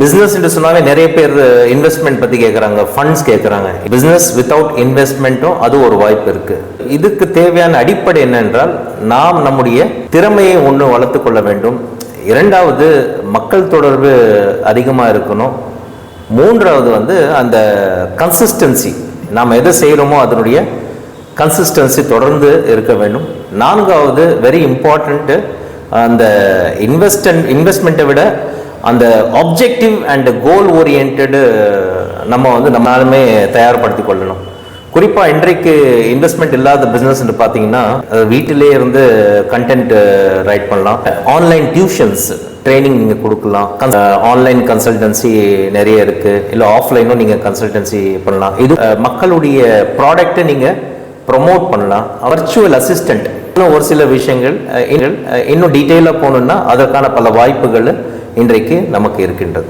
Business என்று சொன்னாலே நிறைய பேர் இன்வெஸ்ட்மெண்ட் பத்தி கேட்குறாங்க, ஃபண்ட்ஸ் கேட்குறாங்க. பிசினஸ் வித்தவுட் இன்வெஸ்ட்மெண்ட்டும் அது ஒரு வாய்ப்பு இருக்கு. இதுக்கு தேவையான அடிப்படை என்னென்றால் நாம் நம்முடைய திறமையை ஒன்று வளர்த்து கொள்ள வேண்டும். இரண்டாவது மக்கள் தொடர்பு அதிகமாக இருக்கணும். மூன்றாவது அந்த கன்சிஸ்டன்சி, நாம் எதை செய்கிறோமோ அதனுடைய கன்சிஸ்டன்சி தொடர்ந்து இருக்க வேண்டும். நான்காவது வெரி இம்பார்ட்டண்ட்டு, அந்த இன்வெஸ்ட்மெண்ட்டை விட அந்த ஆப்ஜெக்டிவ் அண்ட் கோல் ஓரியன்டு நம்மளாலுமே தயார்படுத்தி கொள்ளணும். குறிப்பாக இன்றைக்கு இன்வெஸ்ட்மெண்ட் இல்லாத பிஸ்னஸ் பார்த்தீங்கன்னா வீட்டிலே இருந்து கண்டென்ட் ரைட் பண்ணலாம், ஆன்லைன் டியூஷன்ஸ் ட்ரைனிங் நீங்கள் கொடுக்கலாம், ஆன்லைன் கன்சல்டன்சி நிறைய இருக்குது, இல்லை ஆஃப்லைனும் நீங்கள் கன்சல்டன்சி பண்ணலாம். இது மக்களுடைய ப்ராடக்டை நீங்கள் ப்ரொமோட் பண்ணலாம். வர்ச்சுவல் அசிஸ்டண்ட் ஒரு சில விஷயங்கள் இன்னும் டீட்டெயிலாக போகணுன்னா அதற்கான பல வாய்ப்புகள் இன்றைக்கு நமக்கு இருக்கின்றது.